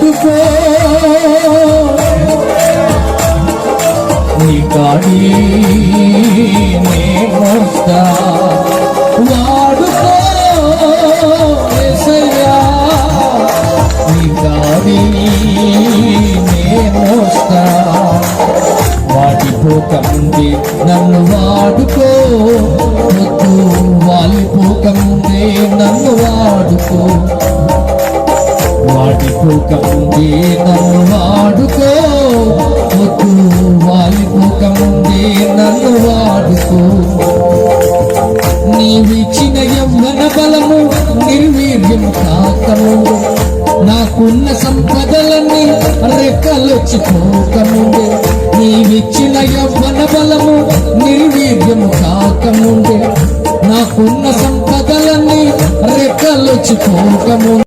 వాడుకో నీ గాడి నే మోస్తా వాడుకో యేసయ్యా నీ గాడి నే మోస్తా వాడిపోకముందే నన్ను వాడుకో వద్దు వాలిపోకముందే నన్ను వాడుకో వాడిపోకముందే నన్ను వాడుకో వద్దు వాలిపోకముందే నన్ను వాడుకో నీవిచ్చిన యవ్వన బలము నిర్వీర్యం కాకముందే నాకున్న సంపదలన్నీ రెక్కలొచ్చిపోకముందే నీవిచ్చిన యవ్వన బలము నిర్వీర్యము కాకముందే నాకున్న సంపదలన్నీ రెక్కలొచ్చిపోకముందే